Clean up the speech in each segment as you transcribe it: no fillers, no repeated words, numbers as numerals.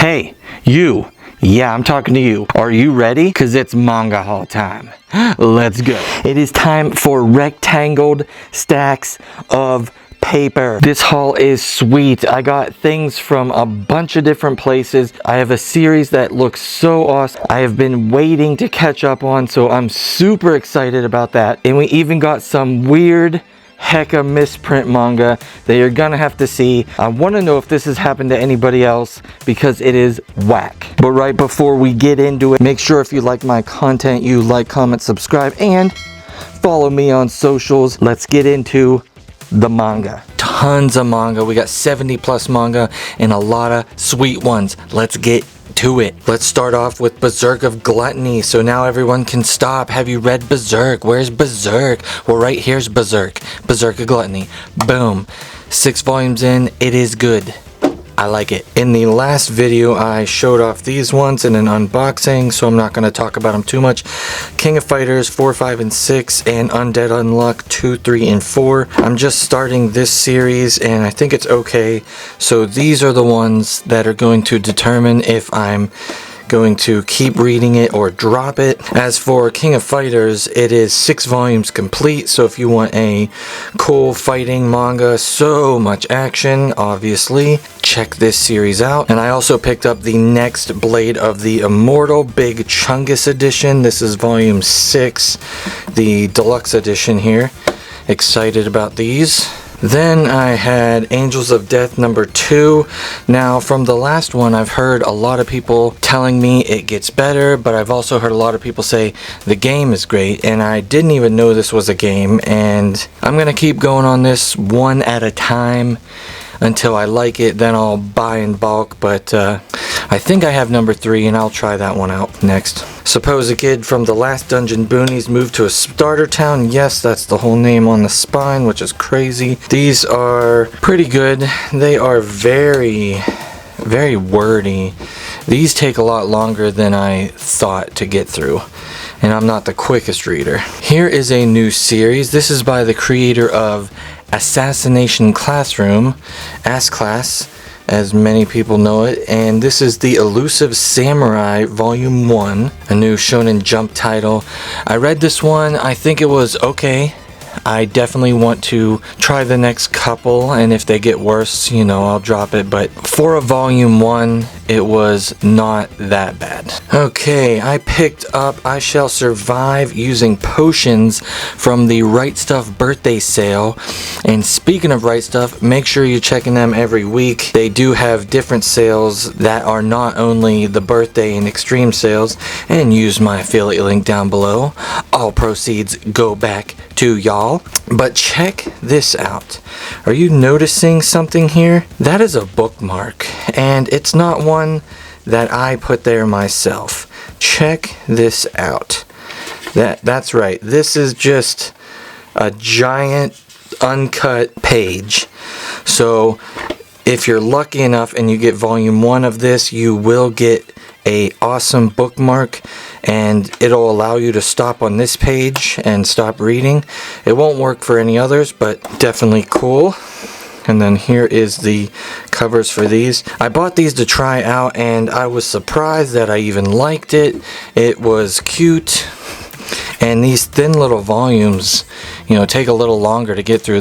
Hey, you. Yeah, I'm talking to you. Are you ready? Because it's manga haul time. Let's go. It is time for rectangled stacks of paper. This haul is sweet. I got things from a bunch of different places. I have a series that looks so awesome. I have been waiting to catch up on, so I'm super excited about that. And we even got some weird hecka misprint manga that you're gonna have to see. I want to know if this has happened to anybody else because it is whack. But right before we get into it, make sure if you like my content, you like, comment, subscribe, and follow me on socials. Let's get into the manga. Tons of manga. We got 70 plus manga and a lot of sweet ones. Let's get to it. Let's start off with Berserk of Gluttony, so now everyone can stop. Have you read Berserk? Where's Berserk? Well, right here's Berserk. Berserk of Gluttony. Boom. 6 volumes in. It is good. I like it. In the last video, I showed off these ones in an unboxing, so I'm not going to talk about them too much. King of Fighters 4, 5, and 6, and Undead Unluck 2, 3, and 4. I'm just starting this series, and I think it's okay. So these are the ones that are going to determine if I'm going to keep reading it or drop it. As for King of Fighters, it is 6 volumes complete, so if you want a cool fighting manga, so much action, obviously, check this series out. And I also picked up the next Blade of the Immortal Big Chungus edition. This is volume 6, the deluxe edition here. Excited about these. Then I had Angels of Death number 2. Now from the last one, I've heard a lot of people telling me it gets better, but I've also heard a lot of people say the game is great, and I didn't even know this was a game, and I'm gonna keep going on this one at a time until I like it. Then I'll buy in bulk, but I think I have number 3, and I'll try that one out next. Suppose a kid from the last Dungeon Boonies moved to a starter town. Yes, that's the whole name on the spine, which is crazy. These are pretty good. They are very wordy. These take a lot longer than I thought to get through, and I'm not the quickest reader. Here is a new series. This is by the creator of Assassination Classroom, AssClass, as many people know it, and this is The Elusive Samurai Volume 1, a new Shonen Jump title. I read this one. I think it was okay. I definitely want to try the next couple, and if they get worse, you know, I'll drop it, but for a volume 1, it was not that bad. Okay, I picked up I Shall Survive Using Potions from the Right Stuff birthday sale, and speaking of Right Stuff, make sure you're checking them every week. They do have different sales that are not only the birthday and extreme sales, and use my affiliate link down below. All proceeds go back to y'all. But check this out. Are you noticing something here? That is a bookmark, and it's not one that I put there myself. Check this out. That's right. This is just a giant uncut page. So if you're lucky enough and you get volume 1 of this, you will get a awesome bookmark, and it'll allow you to stop on this page and stop reading. It won't work for any others, but definitely cool. And then here is the covers for these. I bought these to try out, and I was surprised that I even liked it. It was cute, and these thin little volumes, you know, take a little longer to get through.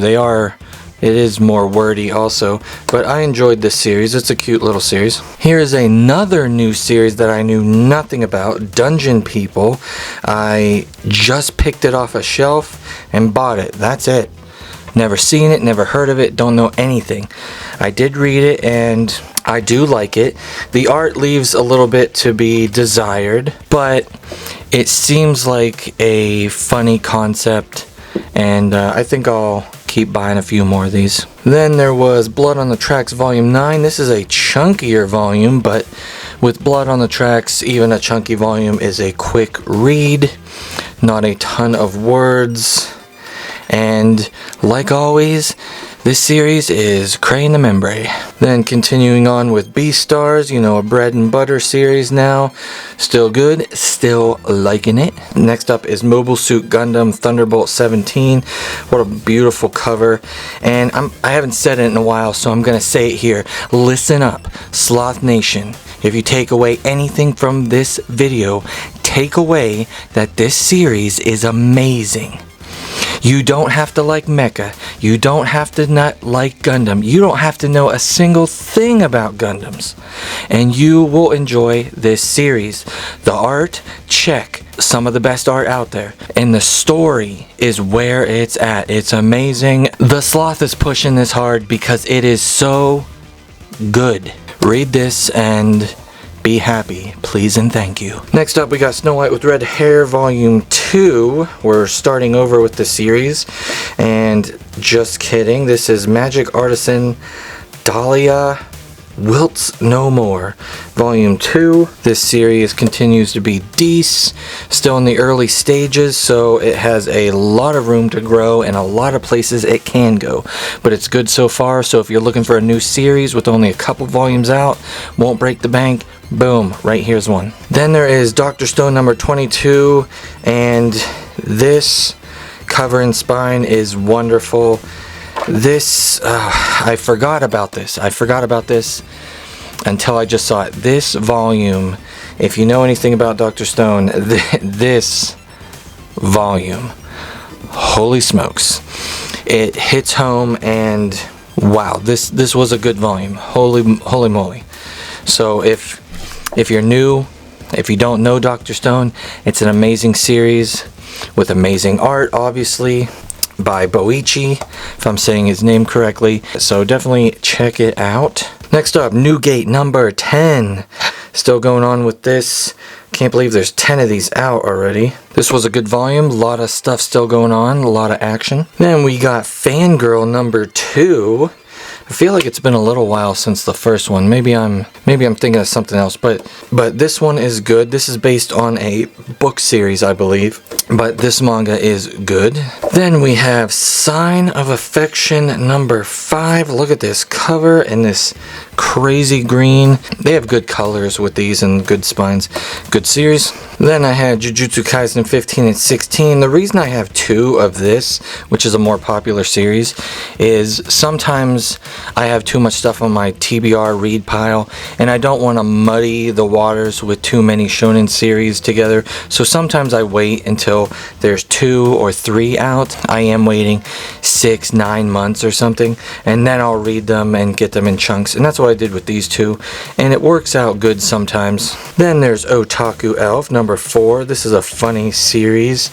It is more wordy also, but I enjoyed this series. It's a cute little series. Here is another new series that I knew nothing about, Dungeon People. I just picked it off a shelf and bought it. That's it. Never seen it, never heard of it, don't know anything. I did read it, and I do like it. The art leaves a little bit to be desired, but it seems like a funny concept, and I think I'll keep buying a few more of these. Then there was Blood on the Tracks Volume 9. This is a chunkier volume, but with Blood on the Tracks, even a chunky volume is a quick read. Not a ton of words. And like always, this series is Crane the Membre. Then continuing on with Beastars, you know, a bread and butter series now. Still good, still liking it. Next up is Mobile Suit Gundam Thunderbolt 17. What a beautiful cover. And I haven't said it in a while, so I'm going to say it here. Listen up, Sloth Nation. if you take away anything from this video, take away that this series is amazing. You don't have to like mecha. You don't have to not like Gundam. You don't have to know a single thing about Gundams. And you will enjoy this series. The art, check. Some of the best art out there. And the story is where it's at. It's amazing. The Sloth is pushing this hard because it is so good. Read this and be happy, please and thank you. Next up, we got Snow White with Red Hair Volume 2. We're starting over with the series. And just kidding, this is Magic Artisan Dahlia Wilts No More Volume 2. This series continues to be decent, still in the early stages, so it has a lot of room to grow and a lot of places it can go, but it's good so far. So if you're looking for a new series with only a couple volumes out, won't break the bank, boom, right here's one. Then there is Dr. Stone number 22, and this cover and spine is wonderful. This, I forgot about this. I forgot about this until I just saw it. This volume, if you know anything about Dr. Stone, this volume, holy smokes, it hits home, and wow, this was a good volume. Holy moly. So if you're new, if you don't know Dr. Stone, it's an amazing series with amazing art, obviously, by Boichi, if I'm saying his name correctly. So definitely check it out. Next up, New Gate number 10. Still going on with this. Can't believe there's 10 of these out already. This was a good volume. A lot of stuff still going on. A lot of action. Then we got Fangirl number 2. I feel like it's been a little while since the first one. Maybe I'm thinking of something else, but this one is good. This is based on a book series, I believe, but this manga is good. Then we have Sign of Affection number 5. Look at this cover and this crazy green. They have good colors with these and good spines. Good series. Then I had Jujutsu Kaisen 15 and 16. The reason I have 2 of this, which is a more popular series, is sometimes I have too much stuff on my TBR read pile, and I don't want to muddy the waters with too many shonen series together. So sometimes I wait until there's 2 or 3 out. I am waiting 6-9 months or something, and then I'll read them and get them in chunks. And that's what I did with these 2, and it works out good sometimes. Then there's Otaku Elf number 4. This is a funny series,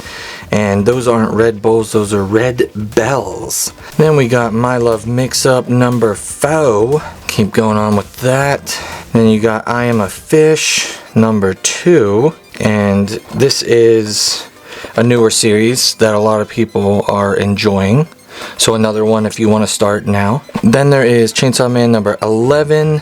and those aren't Red Bulls, those are Red Bells. Then we got My Love Mix-Up number 4. Keep going on with that. Then you got I Am a Fish number 2, and this is a newer series that a lot of people are enjoying. So another one if you want to start now. Then there is Chainsaw Man number 11.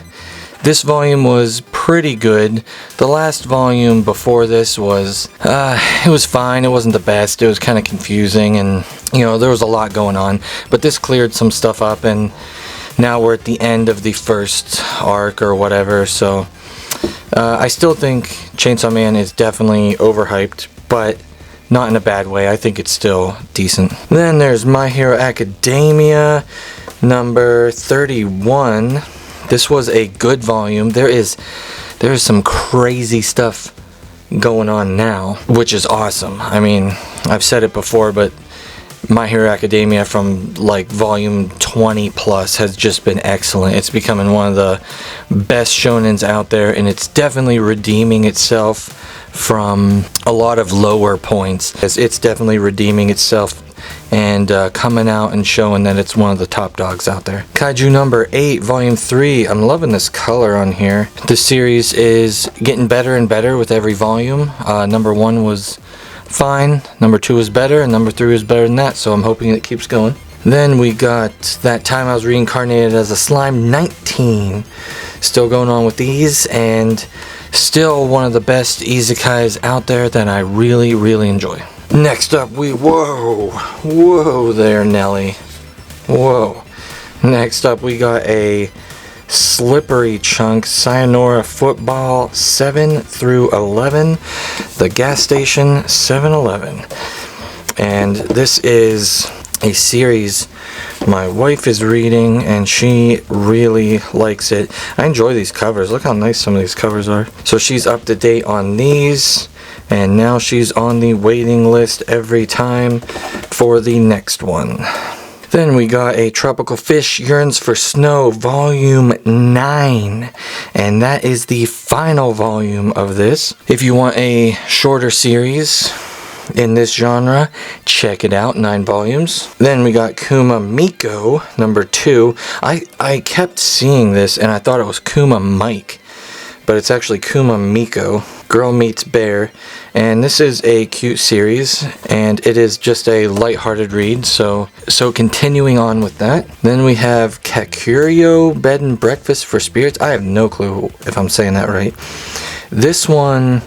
This volume was pretty good. The last volume before this was, it was fine. It wasn't the best. It was kind of confusing, and you know, there was a lot going on. But this cleared some stuff up, and now we're at the end of the first arc or whatever. So I still think Chainsaw Man is definitely overhyped, but not in a bad way. I think it's still decent. Then there's My Hero Academia number 31. This was a good volume. There is some crazy stuff going on now, which is awesome. I mean, I've said it before, but My Hero Academia from like volume 20 plus has just been excellent. It's becoming one of the best shonens out there, and it's definitely redeeming itself from a lot of lower points. It's definitely redeeming itself and coming out and showing that it's one of the top dogs out there. Kaiju number 8, volume 3. I'm loving this color on here. This series is getting better and better with every volume. Number 1 was fine, number 2 is better, and number 3 is better than that, so I'm hoping it keeps going. Then we got That Time I Was Reincarnated as a Slime 19. Still going on with these, and still one of the best isekais out there that I really, really enjoy. Next up, whoa there, Nelly. Whoa. Next up, we got a slippery chunk, Sayonara Football 7 through 11, the gas station 7-Eleven. And this is a series my wife is reading, and she really likes it. I enjoy these covers. Look how nice some of these covers are. So she's up to date on these, and now she's on the waiting list every time for the next one. Then we got A Tropical Fish Yearns for Snow, Volume 9. And that is the final volume of this. If you want a shorter series in this genre, check it out, 9 volumes. Then we got Kuma Miko, number 2. I kept seeing this and I thought it was Kuma Mike, but it's actually Kuma Miko, Girl Meets Bear. And this is a cute series, and it is just a lighthearted read, so continuing on with that. Then we have Kakurio Bed and Breakfast for Spirits. I have no clue if I'm saying that right. This one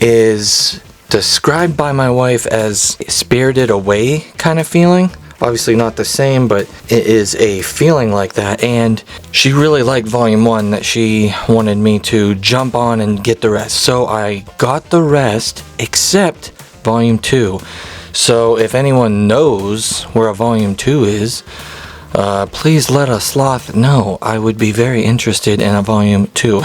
is described by my wife as Spirited Away kind of feeling. Obviously not the same, but it is a feeling like that, and she really liked volume 1 that she wanted me to jump on and get the rest. So I got the rest except volume 2. So if anyone knows where a volume 2 is, please let a sloth know. I would be very interested in a volume 2.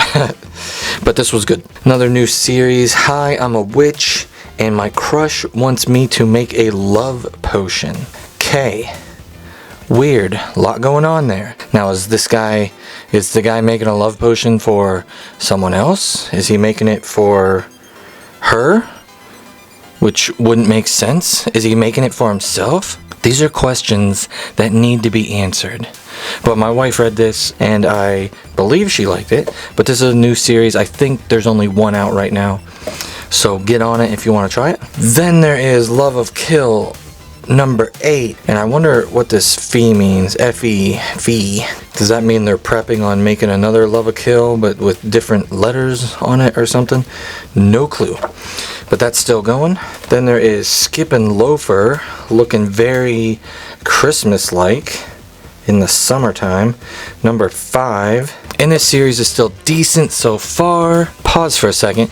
But this was good. Another new series. Hi, I'm a witch, and my crush wants me to make a love potion. Okay, weird, a lot going on there. Now is the guy making a love potion for someone else? Is he making it for her? Which wouldn't make sense. Is he making it for himself? These are questions that need to be answered. But my wife read this and I believe she liked it. But this is a new series. I think there's only one out right now. So get on it if you want to try it. Then there is Love of Kill, number 8, and I wonder what this fee means. F-E, fee. Does that mean they're prepping on making another Love a Kill but with different letters on it or something? No clue. But that's still going. Then there is Skippin' Loafer, looking very Christmas-like in the summertime, number 5. And this series is still decent so far. Pause for a second.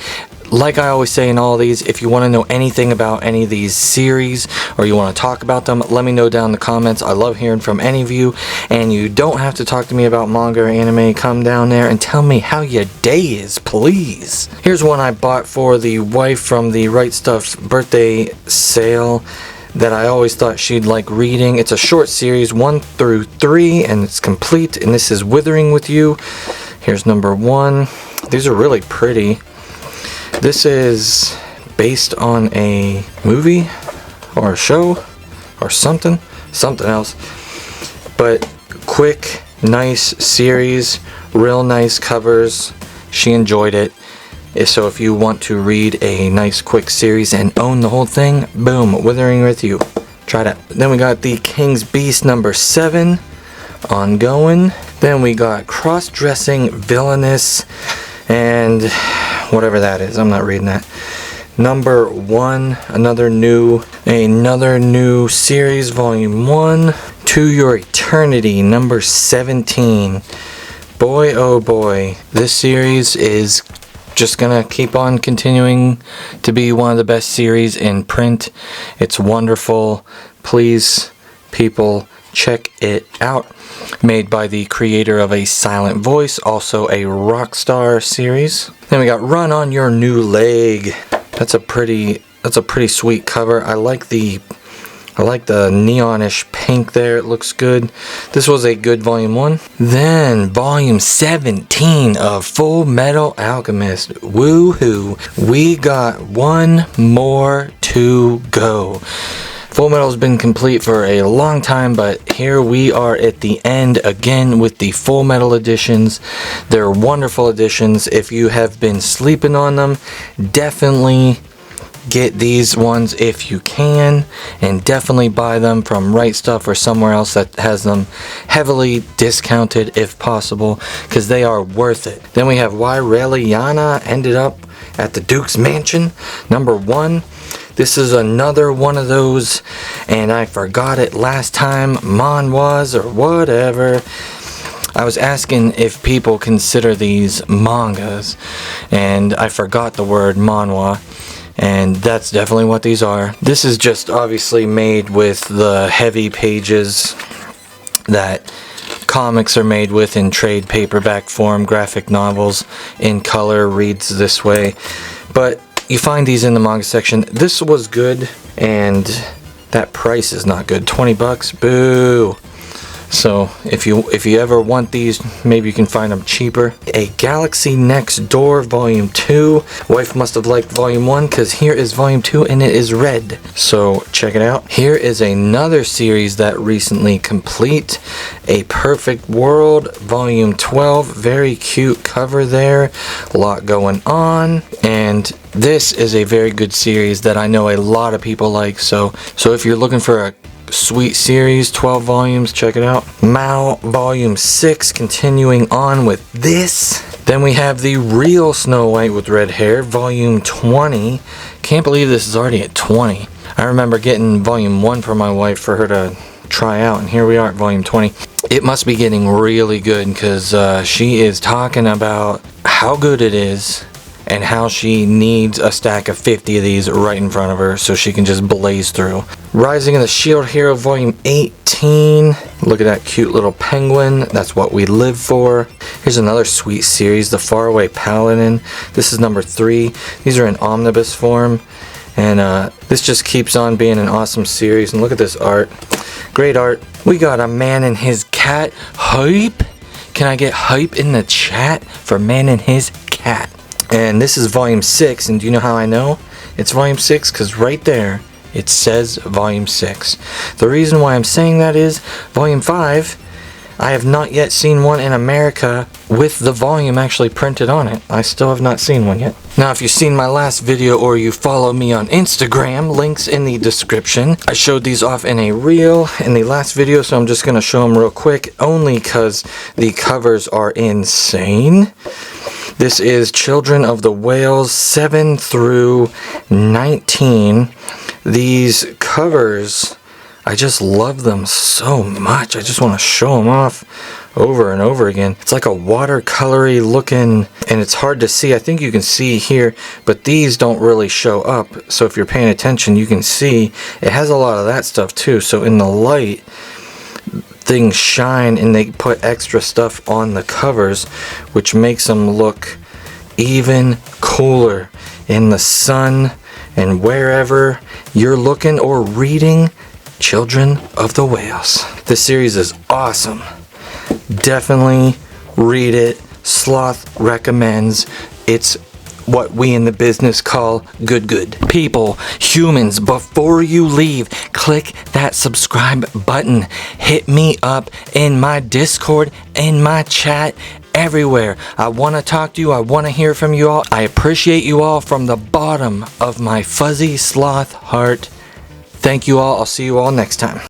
Like I always say in all these, if you want to know anything about any of these series or you want to talk about them, let me know down in the comments. I love hearing from any of you, and you don't have to talk to me about manga or anime. Come down there and tell me how your day is, please. Here's one I bought for the wife from the Right Stuff's birthday sale that I always thought she'd like reading. It's a short series, 1 through 3, and it's complete, and this is Withering With You. Here's number 1. These are really pretty. This is based on a movie or a show or something else, but quick, nice series, real nice covers. She enjoyed it. So if you want to read a nice quick series and own the whole thing, boom, Withering With You. Try that. Then we got The King's Beast number 7, ongoing. Then we got Cross-Dressing Villainous and whatever that is, I'm not reading that. Number 1, another new series, volume 1. To Your Eternity, number 17. Boy, oh boy, this series is just gonna keep on continuing to be one of the best series in print. It's wonderful. Please, people, check it out. Made by the creator of A Silent Voice, also a Rockstar series. Then we got Run on Your New Leg. That's a pretty sweet cover. I like the neonish pink there. It looks good. This was a good volume 1. Then volume 17 of Full Metal Alchemist. Woohoo! We got one more to go. Full Metal has been complete for a long time, but here we are at the end again with the Full Metal editions. They're wonderful editions. If you have been sleeping on them, definitely get these ones if you can, and definitely buy them from Right Stuff or somewhere else that has them heavily discounted if possible, because they are worth it. Then we have Why Reliana Ended Up at the Duke's Mansion, number 1. This is another one of those, and I forgot it last time, manhwas or whatever. I was asking if people consider these mangas, and I forgot the word manhwa. And that's definitely what these are. This is just obviously made with the heavy pages that comics are made with in trade paperback form. Graphic novels in color reads this way. But you find these in the manga section. This was good, and that price is not good. 20 bucks, boo. So if you ever want these, maybe you can find them cheaper. A Galaxy Next Door Volume 2. Wife must have liked Volume 1 because here is Volume 2 and it is red. So check it out. Here is another series that recently complete. A Perfect World Volume 12. Very cute cover there. A lot going on. And this is a very good series that I know a lot of people like. So if you're looking for a sweet series, 12 volumes, check it out. Mao Volume 6, continuing on with this. Then we have the real Snow White with red hair, Volume 20. Can't believe this is already at 20. I remember getting Volume 1 for my wife for her to try out, and here we are at Volume 20. It must be getting really good because she is talking about how good it is and how she needs a stack of 50 of these right in front of her so she can just blaze through. Rising of the Shield Hero Volume 18. Look at that cute little penguin. That's what we live for. Here's another sweet series, The Faraway Paladin. This is number 3. These are in omnibus form. And this just keeps on being an awesome series. And look at this art. Great art. We got a man and his cat. Hype? Can I get hype in the chat for man and his cat? And this is Volume 6, and do you know how I know it's Volume 6? Because right there, it says Volume 6. The reason why I'm saying that is, Volume 5, I have not yet seen one in America with the volume actually printed on it. I still have not seen one yet. Now, if you've seen my last video or you follow me on Instagram, links in the description. I showed these off in a reel in the last video, so I'm just going to show them real quick, only because the covers are insane. This is Children of the Whales 7 through 19. These covers, I just love them so much. I just want to show them off over and over again. It's like a watercolory looking, and it's hard to see. I think you can see here, but these don't really show up. So if you're paying attention, you can see it has a lot of that stuff too. So in the light, things shine, and they put extra stuff on the covers, which makes them look even cooler in the sun and wherever you're looking or reading Children of the Whales. This series is awesome. Definitely read it. Sloth recommends. It's what we in the business call good. People, humans, before you leave, click that subscribe button. Hit me up in my Discord, in my chat, everywhere. I want to talk to you. I want to hear from you all. I appreciate you all from the bottom of my fuzzy sloth heart. Thank you all. I'll see you all next time.